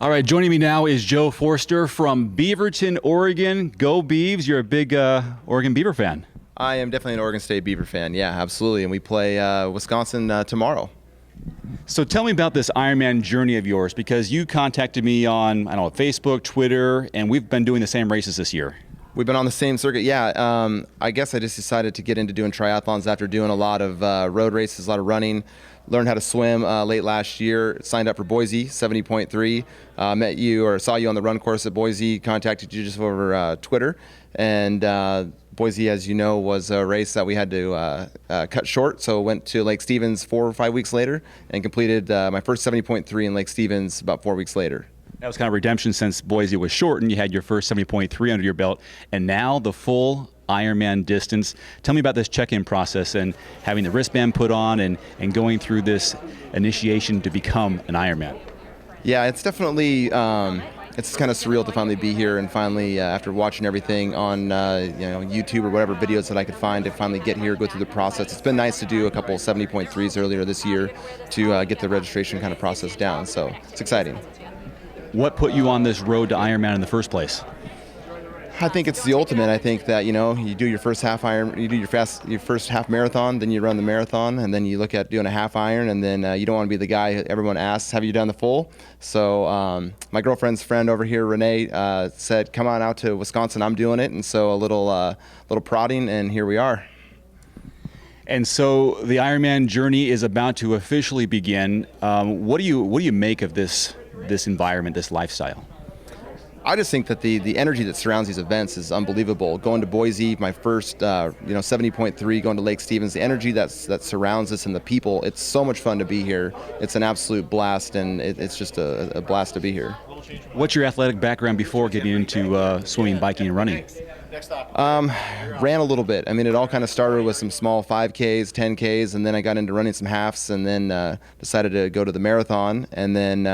All right, joining me now is Joe Forster from Beaverton, Oregon. Go Beavs! You're a big Oregon Beaver fan. I am definitely an Oregon State Beaver fan. Yeah, absolutely. And we play Wisconsin tomorrow. So tell me about this Ironman journey of yours, because you contacted me on, Facebook, Twitter, and we've been doing the same races this year. We've been on the same circuit. Yeah, I guess I just decided to get into doing triathlons after doing a lot of road races, a lot of running. Learned how to swim late last year. Signed up for Boise, 70.3. Met you or saw you on the run course at Boise. Contacted you just over Twitter. And Boise, as you know, was a race that we had to cut short. So went to Lake Stevens 4 or 5 weeks later and completed my first 70.3 in Lake Stevens about 4 weeks later. That was kind of redemption since Boise was short and you had your first 70.3 under your belt. And now the full Ironman distance. Tell me about this check-in process and having the wristband put on and going through this initiation to become an Ironman. Yeah, it's definitely it's kind of surreal to finally be here and finally after watching everything on YouTube or whatever videos that I could find to finally get here, go through the process. It's been nice to do a couple 70.3s earlier this year to get the registration kind of process down. So it's exciting. What put you on this road to Ironman in the first place? I think it's the ultimate. I think that you do your first half iron, you do your first half marathon, then you run the marathon, and then you look at doing a half iron, and then you don't want to be the guy everyone asks, have you done the full? So my girlfriend's friend over here, Renee, said, come on out to Wisconsin, I'm doing it, and so a little prodding, and here we are. And so the Ironman journey is about to officially begin. What do you make of this environment, this lifestyle? I just think that the energy that surrounds these events is unbelievable. Going to Boise, my first 70.3, going to Lake Stevens, the energy that surrounds us and the people, it's so much fun to be here. It's an absolute blast, and it's just a blast to be here. What's your athletic background before getting into swimming, biking, and running? Ran a little bit. I mean, it all kind of started with some small 5Ks, 10Ks, and then I got into running some halves, and then decided to go to the marathon, and then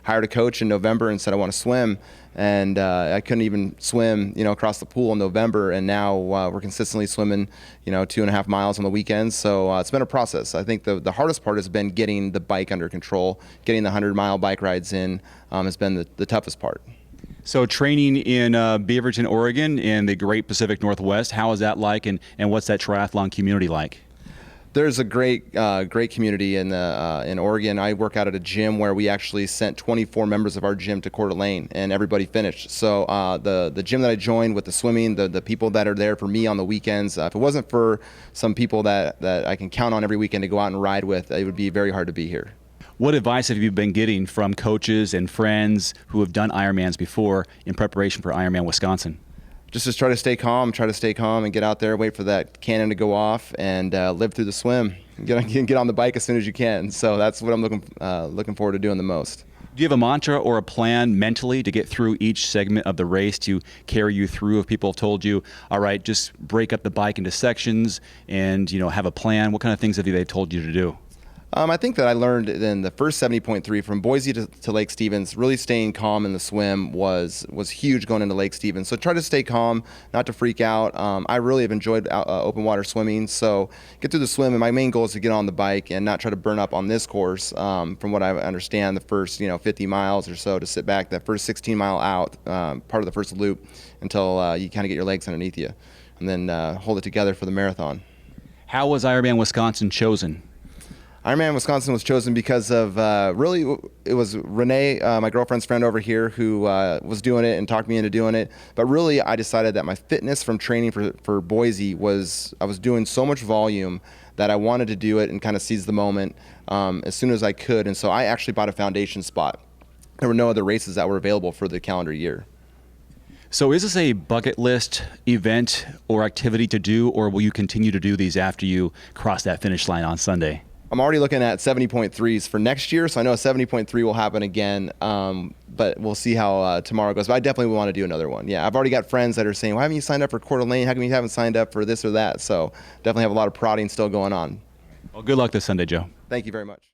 hired a coach in November and said I want to swim. And I couldn't even swim, across the pool in November, and now we're consistently swimming, 2.5 miles on the weekends. So it's been a process. I think the hardest part has been getting the bike under control. Getting the 100-mile bike rides in has been the toughest part. So training in Beaverton, Oregon, in the Great Pacific Northwest, how is that like, and what's that triathlon community like? There's a great community in Oregon. I work out at a gym where we actually sent 24 members of our gym to Coeur d'Alene, and everybody finished. So the gym that I joined with the swimming, the people that are there for me on the weekends, if it wasn't for some people that I can count on every weekend to go out and ride with, it would be very hard to be here. What advice have you been getting from coaches and friends who have done Ironmans before in preparation for Ironman Wisconsin? Just try to stay calm and get out there, wait for that cannon to go off, and live through the swim. Get on the bike as soon as you can. So that's what I'm looking forward to doing the most. Do you have a mantra or a plan mentally to get through each segment of the race to carry you through? If people have told you, all right, just break up the bike into sections and have a plan, what kind of things have they told you to do? I think that I learned in the first 70.3 from Boise to Lake Stevens, really staying calm in the swim was huge going into Lake Stevens. So try to stay calm, not to freak out. I really have enjoyed open water swimming, so get through the swim, and my main goal is to get on the bike and not try to burn up on this course. From what I understand, the first 50 miles or so, to sit back that first 16 mile out, part of the first loop, until you kind of get your legs underneath you, and then hold it together for the marathon. How was Ironman Wisconsin chosen? Ironman Wisconsin was chosen because of really it was Renee, my girlfriend's friend over here, who was doing it and talked me into doing it. But really, I decided that my fitness from training for Boise I was doing so much volume that I wanted to do it and kind of seize the moment as soon as I could. And so I actually bought a foundation spot. There were no other races that were available for the calendar year. So is this a bucket list event or activity to do, or will you continue to do these after you cross that finish line on Sunday? I'm already looking at 70.3s for next year, so I know a 70.3 will happen again, but we'll see how tomorrow goes. But I definitely want to do another one. Yeah, I've already got friends that are saying, why haven't you signed up for Coeur d'Alene? How come you haven't signed up for this or that? So definitely have a lot of prodding still going on. Well, good luck this Sunday, Joe. Thank you very much.